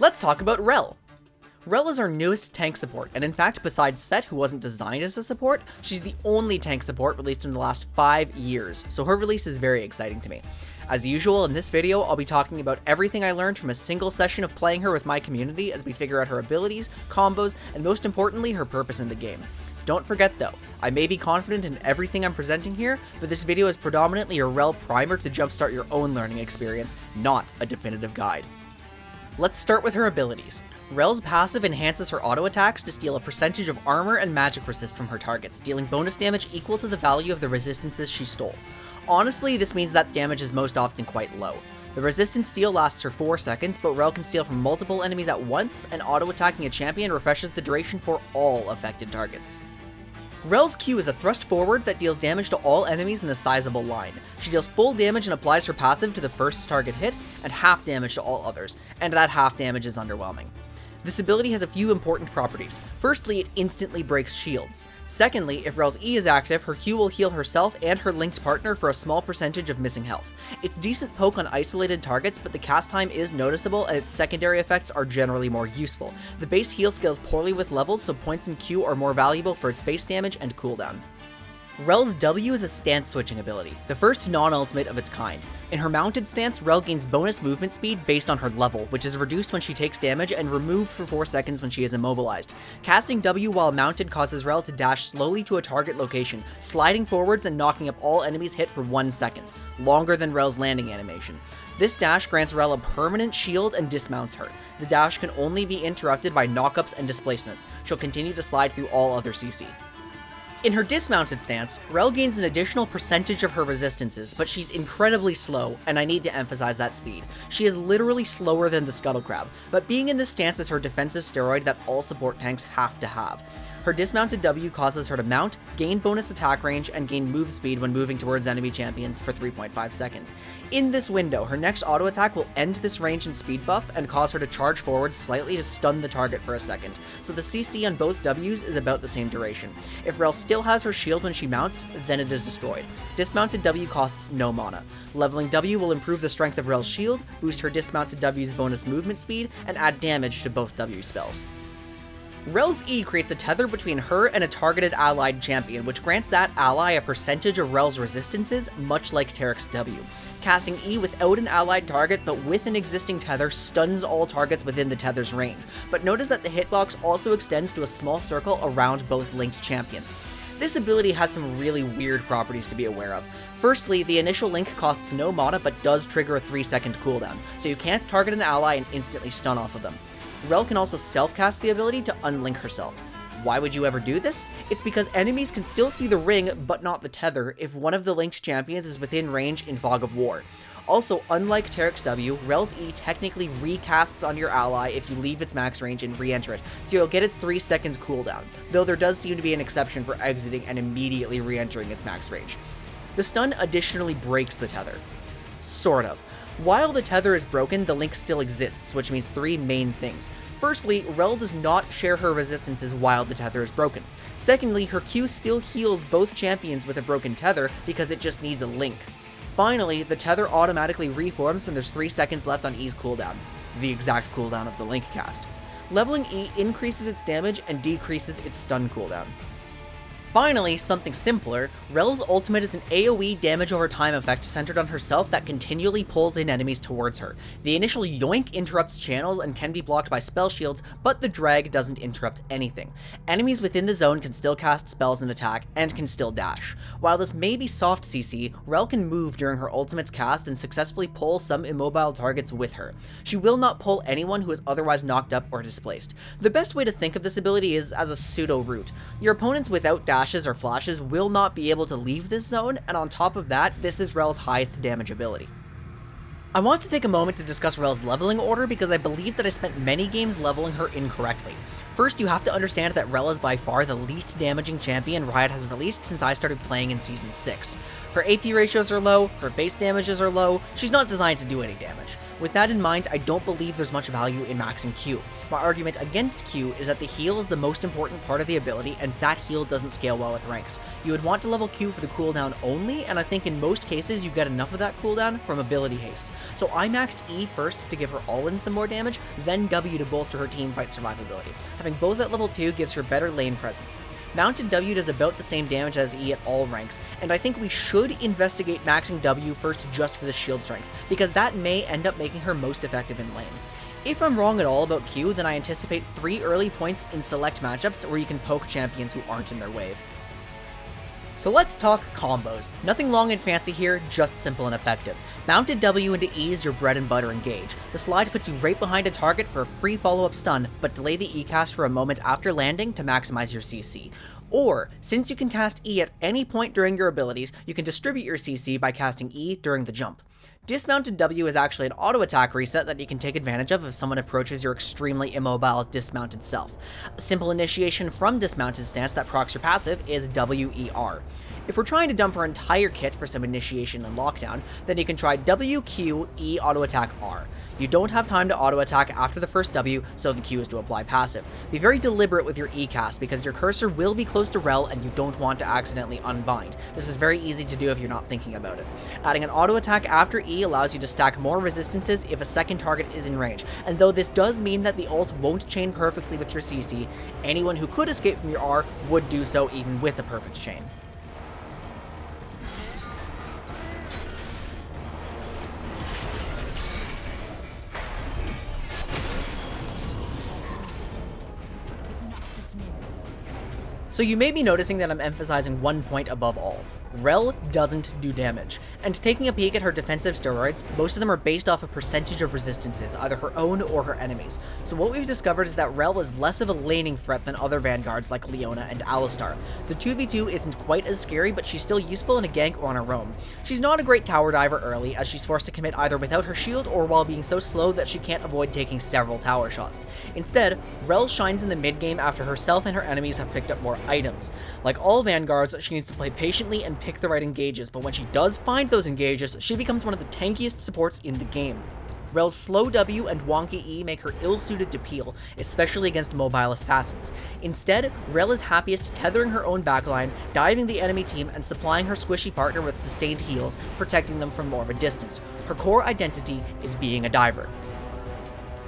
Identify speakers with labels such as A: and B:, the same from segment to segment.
A: Let's talk about Rell. Rell is our newest tank support, and in fact, besides Set, who wasn't designed as a support, she's the only tank support released in the last 5 years, so her release is very exciting to me. As usual, in this video, I'll be talking about everything I learned from a single session of playing her with my community as we figure out her abilities, combos, and most importantly, her purpose in the game. Don't forget though, I may be confident in everything I'm presenting here, but this video is predominantly a Rell primer to jumpstart your own learning experience, not a definitive guide. Let's start with her abilities. Rell's passive enhances her auto attacks to steal a percentage of armor and magic resist from her targets, dealing bonus damage equal to the value of the resistances she stole. Honestly, this means that damage is most often quite low. The resistance steal lasts for 4 seconds, but Rell can steal from multiple enemies at once, and auto-attacking a champion refreshes the duration for all affected targets. Rell's Q is a thrust forward that deals damage to all enemies in a sizable line. She deals full damage and applies her passive to the first target hit, and half damage to all others, and that half damage is underwhelming. This ability has a few important properties. Firstly, it instantly breaks shields. Secondly, if Rell's E is active, her Q will heal herself and her linked partner for a small percentage of missing health. It's decent poke on isolated targets, but the cast time is noticeable and its secondary effects are generally more useful. The base heal scales poorly with levels, so points in Q are more valuable for its base damage and cooldown. Rell's W is a stance switching ability, the first non-ultimate of its kind. In her mounted stance, Rell gains bonus movement speed based on her level, which is reduced when she takes damage and removed for 4 seconds when she is immobilized. Casting W while mounted causes Rell to dash slowly to a target location, sliding forwards and knocking up all enemies hit for 1 second, longer than Rell's landing animation. This dash grants Rell a permanent shield and dismounts her. The dash can only be interrupted by knockups and displacements. She'll continue to slide through all other CC. In her dismounted stance, Rell gains an additional percentage of her resistances, but she's incredibly slow, and I need to emphasize that speed. She is literally slower than the Scuttle Crab, but being in this stance is her defensive steroid that all support tanks have to have. Her dismounted W causes her to mount, gain bonus attack range, and gain move speed when moving towards enemy champions for 3.5 seconds. In this window, her next auto attack will end this range and speed buff and cause her to charge forward slightly to stun the target for a second, so the CC on both Ws is about the same duration. If Rell still has her shield when she mounts, then it is destroyed. Dismounted W costs no mana. Leveling W will improve the strength of Rell's shield, boost her dismounted W's bonus movement speed, and add damage to both W spells. Rell's E creates a tether between her and a targeted allied champion, which grants that ally a percentage of Rell's resistances, much like Terek's W. Casting E without an allied target but with an existing tether stuns all targets within the tether's range, but notice that the hitbox also extends to a small circle around both linked champions. This ability has some really weird properties to be aware of. Firstly, the initial link costs no mana but does trigger a 3-second cooldown, so you can't target an ally and instantly stun off of them. Rell can also self-cast the ability to unlink herself. Why would you ever do this? It's because enemies can still see the ring, but not the tether, if one of the linked champions is within range in Fog of War. Also, unlike Terek's W, Rell's E technically recasts on your ally if you leave its max range and re-enter it, so you'll get its 3 seconds cooldown, though there does seem to be an exception for exiting and immediately re-entering its max range. The stun additionally breaks the tether. Sort of. While the tether is broken, the link still exists, which means 3 main things. Firstly, Rell does not share her resistances while the tether is broken. Secondly, her Q still heals both champions with a broken tether because it just needs a link. Finally, the tether automatically reforms when there's 3 seconds left on E's cooldown, the exact cooldown of the link cast. Leveling E increases its damage and decreases its stun cooldown. Finally, something simpler, Rell's ultimate is an AoE damage over time effect centered on herself that continually pulls in enemies towards her. The initial yoink interrupts channels and can be blocked by spell shields, but the drag doesn't interrupt anything. Enemies within the zone can still cast spells and attack, and can still dash. While this may be soft CC, Rell can move during her ultimate's cast and successfully pull some immobile targets with her. She will not pull anyone who is otherwise knocked up or displaced. The best way to think of this ability is as a pseudo root. Your opponents without dashes or flashes will not be able to leave this zone, and on top of that, this is Rell's highest damage ability. I want to take a moment to discuss Rell's leveling order because I believe that I spent many games leveling her incorrectly. First, you have to understand that Rell is by far the least damaging champion Riot has released since I started playing in Season 6. Her AP ratios are low, her base damages are low, she's not designed to do any damage. With that in mind, I don't believe there's much value in maxing Q. My argument against Q is that the heal is the most important part of the ability, and that heal doesn't scale well with ranks. You would want to level Q for the cooldown only, and I think in most cases you get enough of that cooldown from ability haste. So I maxed E first to give her all-in some more damage, then W to bolster her teamfight survivability. Having both at level 2 gives her better lane presence. Mounted W does about the same damage as E at all ranks, and I think we should investigate maxing W first just for the shield strength, because that may end up making her most effective in lane. If I'm wrong at all about Q, then I anticipate 3 early points in select matchups where you can poke champions who aren't in their wave. So let's talk combos. Nothing long and fancy here, just simple and effective. Mounted W into E is your bread and butter engage. The slide puts you right behind a target for a free follow-up stun, but delay the E cast for a moment after landing to maximize your CC. Or, since you can cast E at any point during your abilities, you can distribute your CC by casting E during the jump. Dismounted W is actually an auto-attack reset that you can take advantage of if someone approaches your extremely immobile dismounted self. A simple initiation from dismounted stance that procs your passive is WER. If we're trying to dump our entire kit for some initiation and lockdown, then you can try WQE auto-attack R. You don't have time to auto-attack after the first W, so the Q is to apply passive. Be very deliberate with your E cast, because your cursor will be close to Rell and you don't want to accidentally unbind. This is very easy to do if you're not thinking about it. Adding an auto-attack after E allows you to stack more resistances if a second target is in range, and though this does mean that the ult won't chain perfectly with your CC, anyone who could escape from your R would do so even with a perfect chain. So you may be noticing that I'm emphasizing one point above all. Rell doesn't do damage, and taking a peek at her defensive steroids, most of them are based off a percentage of resistances, either her own or her enemies. So what we've discovered is that Rell is less of a laning threat than other vanguards like Leona and Alistar. The 2v2 isn't quite as scary, but she's still useful in a gank or on a roam. She's not a great tower diver early, as she's forced to commit either without her shield or while being so slow that she can't avoid taking several tower shots. Instead, Rell shines in the mid game after herself and her enemies have picked up more items. Like all vanguards, she needs to play patiently and pick the right engages, but when she does find those engages, she becomes one of the tankiest supports in the game. Rell's slow W and wonky E make her ill-suited to peel, especially against mobile assassins. Instead, Rell is happiest tethering her own backline, diving the enemy team, and supplying her squishy partner with sustained heals, protecting them from more of a distance. Her core identity is being a diver.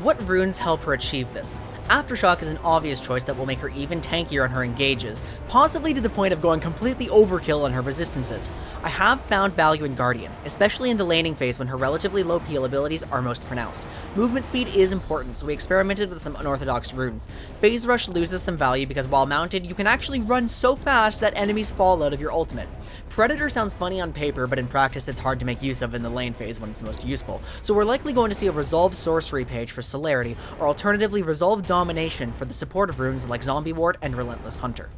A: What runes help her achieve this? Aftershock is an obvious choice that will make her even tankier on her engages, possibly to the point of going completely overkill on her resistances. I have found value in Guardian, especially in the laning phase when her relatively low peel abilities are most pronounced. Movement speed is important, so we experimented with some unorthodox runes. Phase Rush loses some value because while mounted, you can actually run so fast that enemies fall out of your ultimate. Predator sounds funny on paper, but in practice it's hard to make use of in the lane phase when it's most useful, so we're likely going to see a Resolve Sorcery page for Celerity, or alternatively Resolve Domination for the supportive runes like Zombie Ward and Relentless Hunter.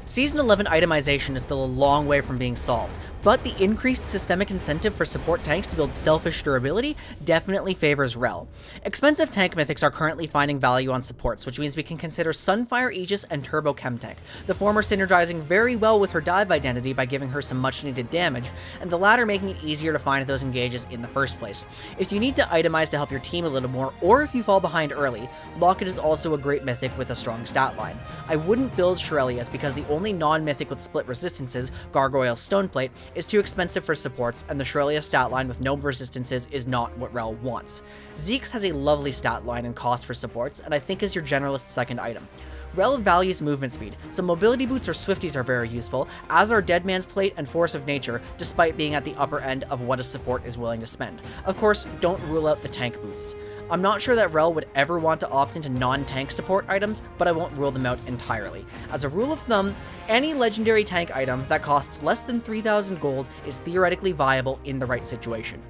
A: Season 11 itemization is still a long way from being solved, but the increased systemic incentive for support tanks to build selfish durability definitely favors Rell. Expensive tank mythics are currently finding value on supports, which means we can consider Sunfire Aegis and Turbo Chem Tank, the former synergizing very well with her dive identity by giving her some much needed damage, and the latter making it easier to find those engages in the first place. If you need to itemize to help your team a little more, or if you fall behind early, Locket is also a great mythic with a strong stat line. I wouldn't build Shurelya's because the only non-mythic with split resistances, Gargoyle Stoneplate, is too expensive for supports, and the Shurelya stat line with no resistances is not what Rell wants. Zeke's has a lovely stat line and cost for supports, and I think is your generalist second item. Rell values movement speed, so mobility boots or swifties are very useful, as are Dead Man's Plate and Force of Nature, despite being at the upper end of what a support is willing to spend. Of course, don't rule out the tank boots. I'm not sure that Rell would ever want to opt into non-tank support items, but I won't rule them out entirely. As a rule of thumb, any legendary tank item that costs less than 3,000 gold is theoretically viable in the right situation.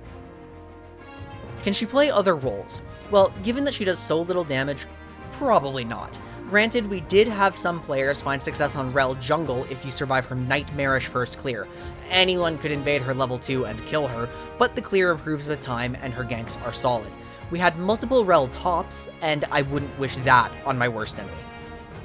A: Can she play other roles? Well, given that she does so little damage, probably not. Granted, we did have some players find success on Rell Jungle if you survive her nightmarish first clear. Anyone could invade her level 2 and kill her, but the clear improves with time and her ganks are solid. We had multiple Rell tops, and I wouldn't wish that on my worst enemy.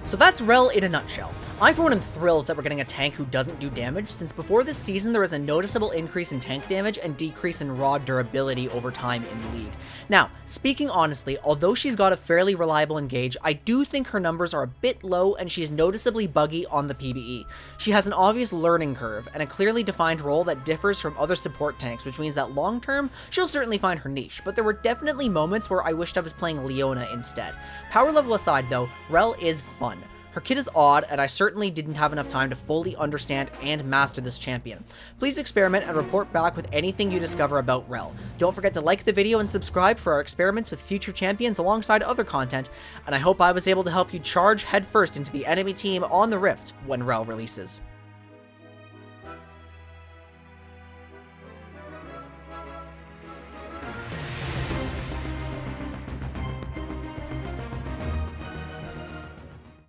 A: So that's Rell in a nutshell. I for one am thrilled that we're getting a tank who doesn't do damage, since before this season there was a noticeable increase in tank damage and decrease in raw durability over time in the league. Now, speaking honestly, although she's got a fairly reliable engage, I do think her numbers are a bit low and she's noticeably buggy on the PvE. She has an obvious learning curve and a clearly defined role that differs from other support tanks, which means that long term, she'll certainly find her niche, but there were definitely moments where I wished I was playing Leona instead. Power level aside though, Rell is fun. Her kit is odd, and I certainly didn't have enough time to fully understand and master this champion. Please experiment and report back with anything you discover about Rell. Don't forget to like the video and subscribe for our experiments with future champions alongside other content, and I hope I was able to help you charge headfirst into the enemy team on the Rift when Rell releases.